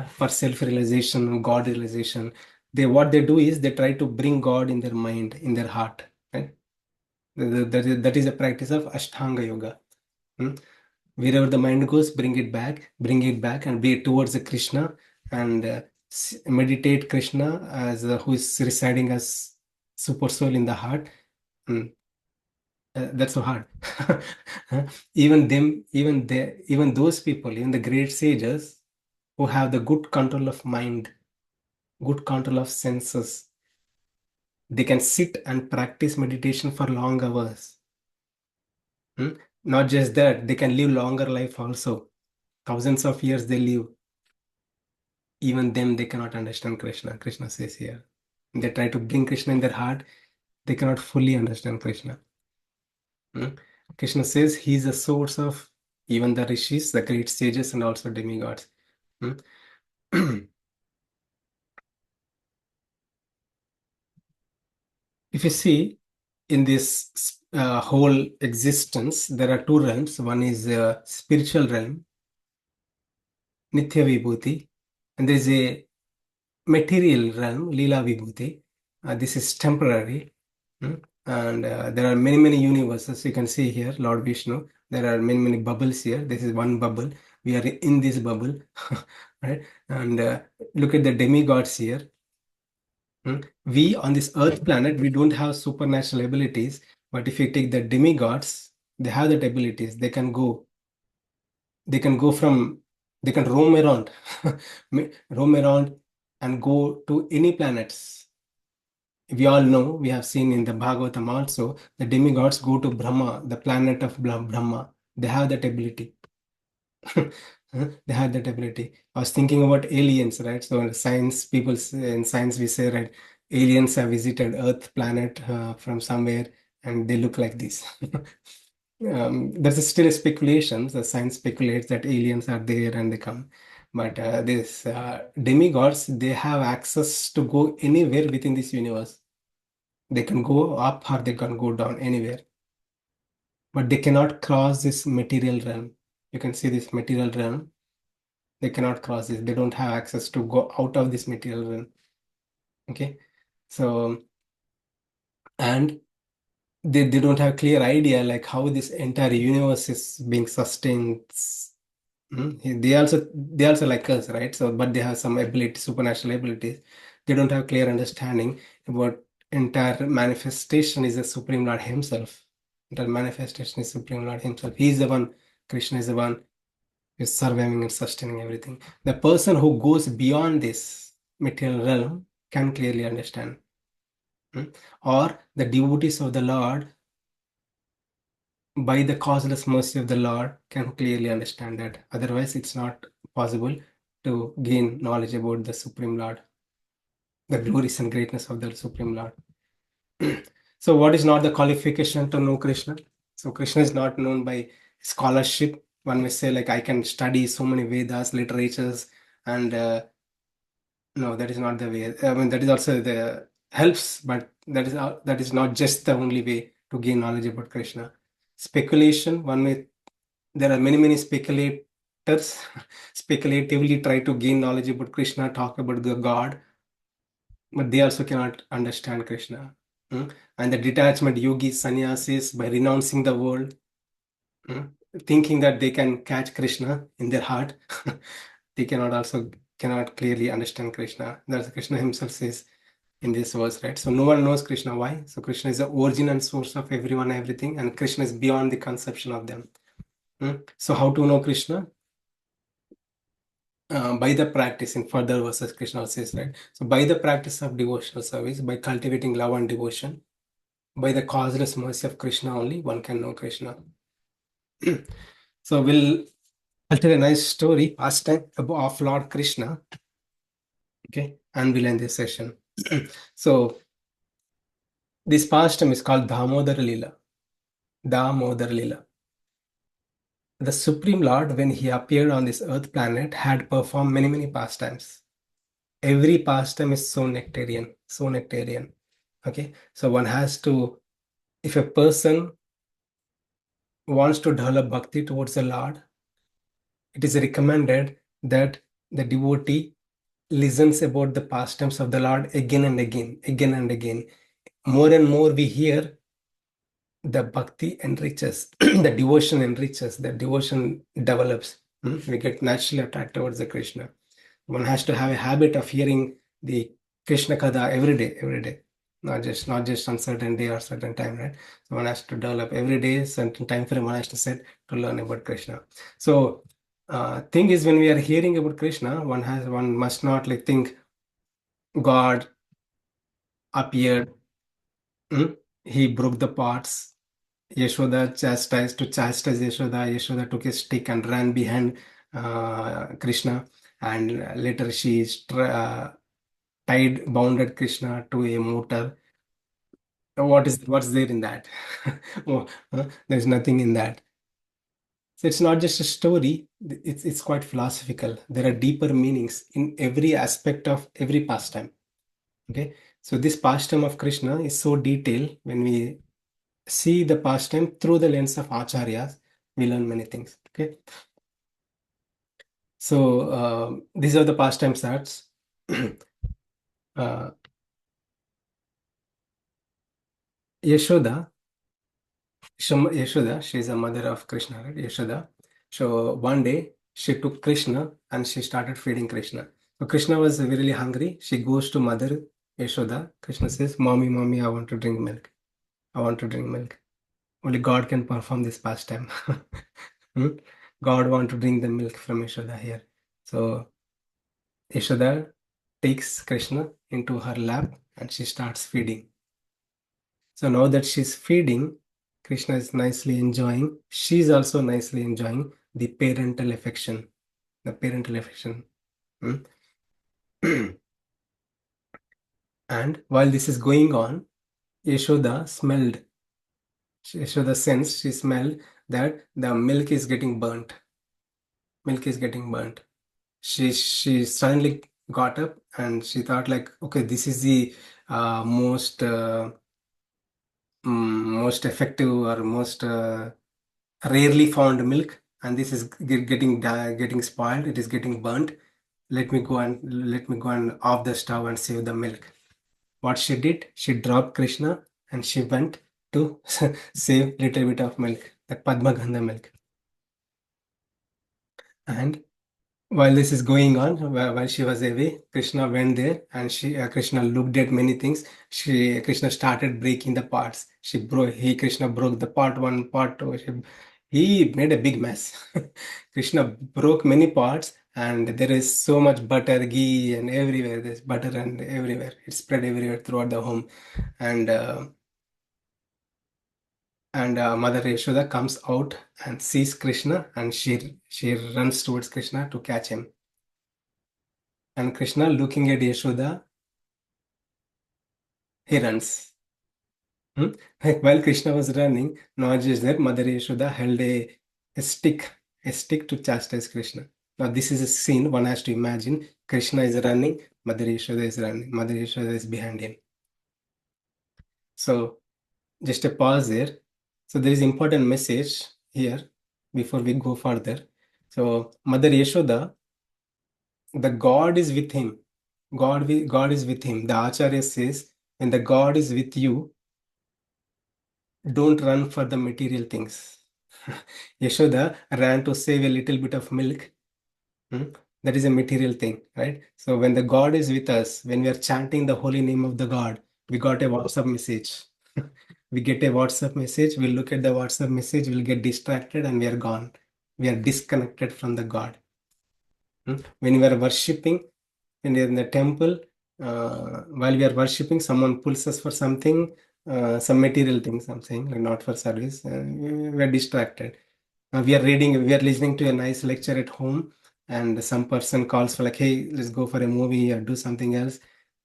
Speaker 1: for self-realization, God realization. What they do is they try to bring God in their mind, in their heart. Right? That is a practice of Ashtanga Yoga. Wherever the mind goes, bring it back, and be towards the Krishna, and meditate Krishna as who is residing as super soul in the heart. That's so hard. Even those people, even the great sages who have the good control of mind, good control of senses, they can sit and practice meditation for long hours. Not just that, they can live longer life also. Thousands of years they live. Even them, they cannot understand Krishna. Krishna says here. They try to bring Krishna in their heart. They cannot fully understand Krishna. Krishna says he is the source of even the rishis, the great sages, and also demigods. If you see in this whole existence, there are two realms. One is a spiritual realm, Nitya Vibhuti, and there is a material realm, Lila Vibhuti. This is temporary. And there are many universes. You can see here, Lord Vishnu. There are many bubbles here. This is one bubble. We are in this bubble, right? And look at the demigods here. We on this earth planet, we don't have supernatural abilities, but if you take the demigods, they have that abilities. They can go from, they can roam around, roam around and go to any planets. We all know, we have seen in the Bhagavatam also, the demigods go to Brahma, the planet of Brahma. They have that ability. They have that ability. I was thinking about aliens, right? So in science, people say, in science we say, right, aliens have visited Earth planet from somewhere, and they look like this. There's still a speculation. The science speculates that aliens are there and they come. But these demigods, they have access to go anywhere within this universe. They can go up or they can go down anywhere. But they cannot cross this material realm. You can see this material realm. They cannot cross this. They don't have access to go out of this material realm. Okay. So, and they don't have clear idea like how this entire universe is being sustained. They also like us, right? So, but they have some ability, supernatural abilities. They don't have clear understanding about entire manifestation is the Supreme Lord Himself. Entire manifestation is Supreme Lord Himself. He is the one. Krishna is the one who is surviving and sustaining everything. The person who goes beyond this material realm can clearly understand. Or the devotees of the Lord, by the causeless mercy of the Lord, can clearly understand that. Otherwise, it's not possible to gain knowledge about the Supreme Lord, the glories and greatness of the Supreme Lord. So, what is not the qualification to know Krishna? So, Krishna is not known by scholarship. One may say, like, I can study so many Vedas, literatures, and no, that is not the way. I mean, that is also the helps, but that is not just the only way to gain knowledge about Krishna. Speculation, one may there are many speculators speculatively try to gain knowledge about Krishna, talk about the God, but they also cannot understand Krishna. And the detachment yogis, sannyasis, by renouncing the world, mm, thinking that they can catch Krishna in their heart, they cannot clearly understand Krishna. That's Krishna himself says in this verse, right? So no one knows Krishna. Why? So Krishna is the origin and source of everyone, everything, and Krishna is beyond the conception of them. So how to know Krishna? By the practice, in further verses, Krishna says, right? So by the practice of devotional service, by cultivating love and devotion, by the causeless mercy of Krishna only, one can know Krishna. So I'll tell a nice story, past time of Lord Krishna. Okay, and we'll end this session. So this pastime is called Damodar Lila. Damodar Lila. The Supreme Lord, when he appeared on this earth planet, had performed many pastimes. Every pastime is so nectarian, so nectarian. Okay, so one has to, if a person wants to develop bhakti towards the Lord, it is recommended that the devotee listens about the pastimes of the Lord again and again, again and again. More and more we hear, the bhakti enriches, the devotion enriches, the devotion develops. We get naturally attracted towards the Krishna. One has to have a habit of hearing the Krishna Katha every day, not just on certain day or certain time, right? So one has to develop every day, certain time frame one has to set to learn about Krishna. So thing is, when we are hearing about Krishna, one must not like think God appeared, he broke the pots. Yashoda chastise Yashoda. Yashoda took a stick and ran behind Krishna, and later she bounded Krishna to a motor. What's there in that? Oh, there's nothing in that. So it's not just a story. It's quite philosophical. There are deeper meanings in every aspect of every pastime. Okay, so this pastime of Krishna is so detailed. When we see the pastime through the lens of acharyas, we learn many things. Okay, so these are the pastime arts. uh, Yashoda, Yashoda, she is a mother of Krishna, right? Yashoda. So one day she took Krishna and she started feeding Krishna. So Krishna was really hungry. She goes to mother Yashoda. Krishna says, Mommy, I want to drink milk. I want to drink milk. Only God can perform this pastime. God want to drink the milk from Yashoda here. So Yashoda takes Krishna into her lap and she starts feeding. So now that she's feeding, Krishna is nicely enjoying. She's also nicely enjoying the parental affection. The parental affection. Hmm? And while this is going on, Yashoda smelled. Yashoda sensed, she smelled that the milk is getting burnt. Milk is getting burnt. She suddenly got up and she thought like, okay, this is the most effective or most rarely found milk, and this is getting spoiled. It is getting burnt. Let me go and off the stove and save the milk. What she did, she dropped Krishna and she went to save little bit of milk, that Padma Gandha milk. And while this is going on, while she was away, Krishna went there and Krishna looked at many things. Krishna started breaking the parts. Krishna broke the part one, part two. He made a big mess. Krishna broke many parts, and there is so much butter, ghee, and everywhere. There's butter and everywhere. It spread everywhere throughout the home, and Mother Yashoda comes out and sees Krishna, and she runs towards Krishna to catch him. And Krishna, looking at Yashoda, he runs. Hmm? Like while Krishna was running, not just that, Mother Yashoda held a stick, a stick to chastise Krishna. Now, this is a scene one has to imagine. Krishna is running, Mother Yashoda is running, Mother Yashoda is behind him. So, just a pause there. So, there is important message here before we go further. So, Mother Yashoda, the God is with him. God is with him. The Acharya says, when the God is with you, don't run for the material things. Yashoda ran to save a little bit of milk. Hmm? That is a material thing, right? So when the God is with us, when we are chanting the holy name of the God, we got a WhatsApp message. We get a WhatsApp message, we'll look at the WhatsApp message, we'll get distracted and we are gone. We are disconnected from the God. When we are worshipping, when we are in the temple, while we are worshipping, someone pulls us for something, some material things, I'm saying, like not for service. We are distracted. We are listening to a nice lecture at home, and some person calls for like, hey, let's go for a movie or do something else.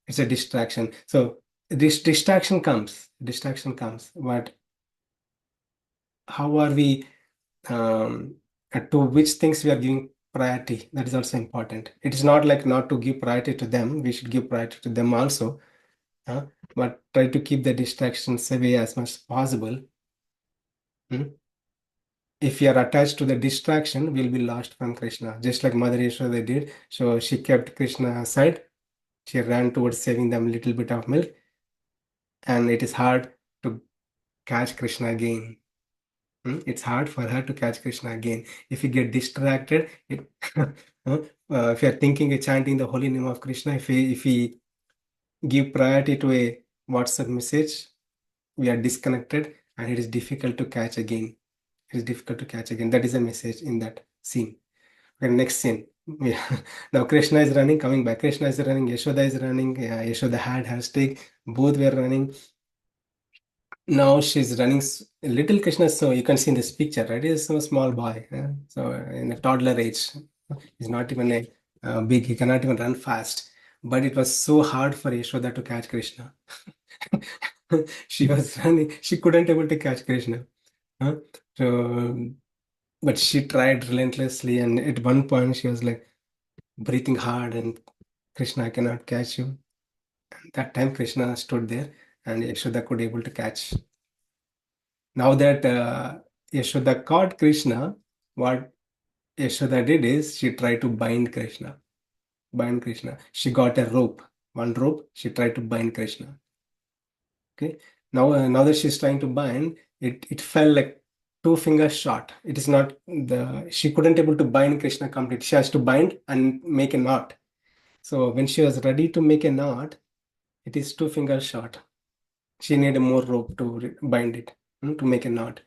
Speaker 1: It's a distraction. So this distraction comes. But how are we, to which things we are giving priority? That is also important. It is not like not to give priority to them. We should give priority to them also. But try to keep the distractions away as much as possible. Hmm? If you are attached to the distraction, we'll be lost from Krishna, just like Mother Yashoda did. So she kept Krishna aside. She ran towards saving them little bit of milk, and it is hard to catch Krishna again. It's hard for her to catch Krishna again. If you get distracted, if you are thinking and chanting the holy name of Krishna, if we give priority to a WhatsApp message, we are disconnected, and it is difficult to catch again. It is difficult to catch again. That is a message in that scene. Okay, next scene. Yeah. Now Krishna is running, coming back. Krishna is running, Yashoda is running. Yeah, Yashoda had her stick. Both were running. Now she's running. Little Krishna, so you can see in this picture, right? He's so small boy. Yeah? So in a toddler age, he's not even a big. He cannot even run fast. But it was so hard for Yashoda to catch Krishna. She was running. She couldn't able to catch Krishna. Huh? So, but she tried relentlessly, and at one point she was like breathing hard, and Krishna, I cannot catch you. That time Krishna stood there, and Yashoda could able to catch. Now that Yashoda caught Krishna, what Yashoda did is she tried to bind Krishna. Bind Krishna. She got a rope. One rope. She tried to bind Krishna. Okay. Now that she's trying to bind, it fell like two fingers short. It is not the she couldn't able to bind Krishna completely. She has to bind and make a knot. So when she was ready to make a knot, it is two fingers short. She needed more rope to bind it, to make a knot.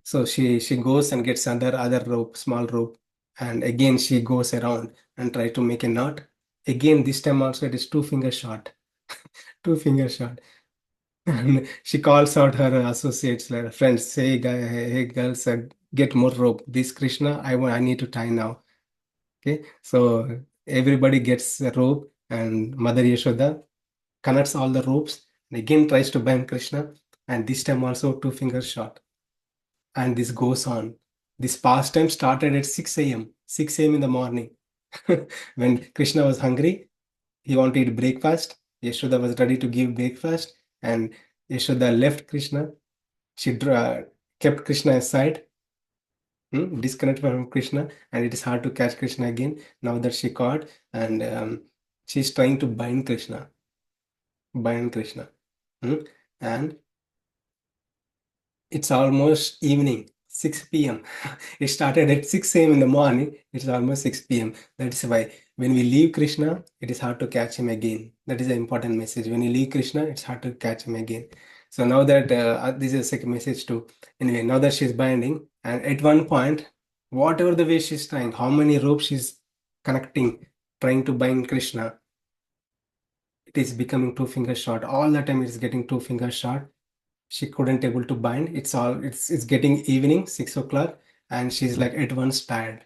Speaker 1: So she goes and gets other rope, small rope, and again she goes around and try to make a knot. Again, this time also it is two finger shot. Two finger shot. And she calls out her associates, like friends, say, hey girls, get more rope. This Krishna, I need to tie now. Okay, so everybody gets a rope, and Mother Yashoda connects all the ropes and again tries to bind Krishna, and this time also two fingers shot. And this goes on. This pastime started at 6 a.m. 6 a.m. in the morning. When Krishna was hungry, he wanted to eat breakfast. Yashoda was ready to give breakfast, and Yashoda left Krishna. She kept Krishna aside, disconnected from Krishna, and it is hard to catch Krishna again. Now that she caught, and she's trying to bind Krishna, and it's almost evening, 6 p.m. It started at 6 a.m. in the morning. It's almost 6 p.m. That's why when we leave Krishna, it is hard to catch him again. That is an important message. When you leave Krishna, it's hard to catch him again. So now that this is a second message too. Anyway, now that she's binding, and at one point, whatever the way she's trying, how many ropes she's connecting, trying to bind Krishna, it is becoming two finger short. All the time it is getting two finger short. She couldn't able to bind. It's getting evening, 6 o'clock, and she's like at once tired.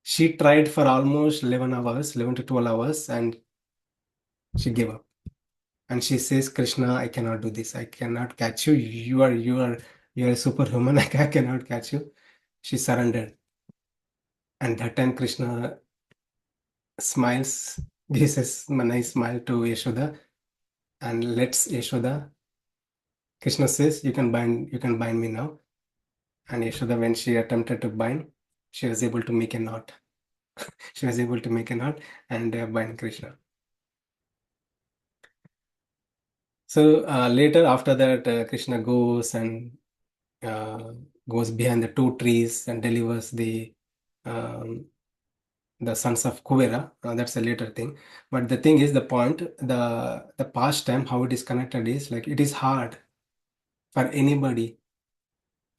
Speaker 1: She tried for almost 11 hours, 11 to 12 hours, and she gave up. And she says, Krishna, I cannot do this. I cannot catch you. You are a superhuman. I cannot catch you. She surrendered. And that time Krishna smiles, gives a nice smile to Yashoda, and lets Yashoda. Krishna says, you can bind me now. And Yashoda, when she attempted to bind, she was able to make a knot. She was able to make a knot and bind Krishna. So later, after that, Krishna goes and uh, goes behind the two trees and delivers um, the sons of Kuvera. That's a later thing. But the thing is, the point, the pastime, how it is connected is like it is hard for anybody,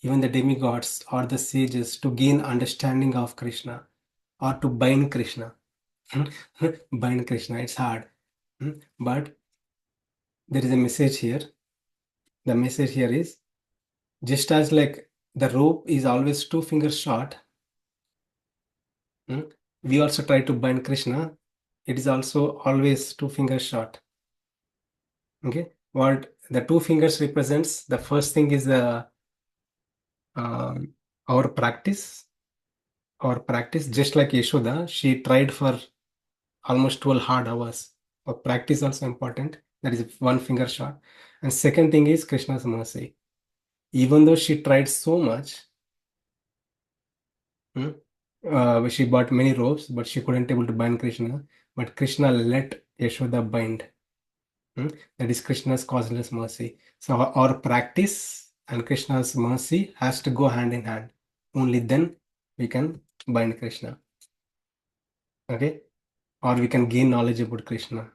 Speaker 1: even the demigods or the sages, to gain understanding of Krishna or to bind Krishna. Bind Krishna, it's hard. But there is a message here. The message here is just as like the rope is always two fingers short, we also try to bind Krishna. It is also always two fingers short. Okay, what the two fingers represents, the first thing is the um, our practice. Our practice, just like Yashoda, she tried for almost 12 hard hours. Our practice also important. That is one finger short. And second thing is Krishna's mercy. Even though she tried so much, hmm, she bought many ropes, but she couldn't able to bind Krishna. But Krishna let Yashoda bind. That is Krishna's causeless mercy. So our practice and Krishna's mercy has to go hand in hand. Only then we can bind Krishna. Okay? Or we can gain knowledge about Krishna.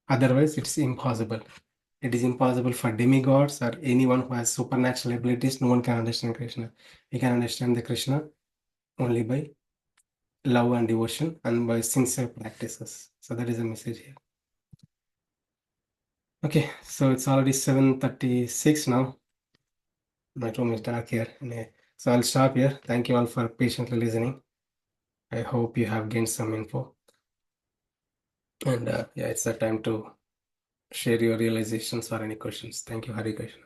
Speaker 1: Otherwise, it's impossible. It is impossible for demigods or anyone who has supernatural abilities. No one can understand Krishna. We can understand the Krishna only by love and devotion and by sincere practices. So that is the message here. Okay, so it's already 7:36 now. My room is dark here. So I'll stop here. Thank you all for patiently listening. I hope you have gained some info. And yeah, it's the time to share your realizations or any questions. Thank you, Hari Krishna.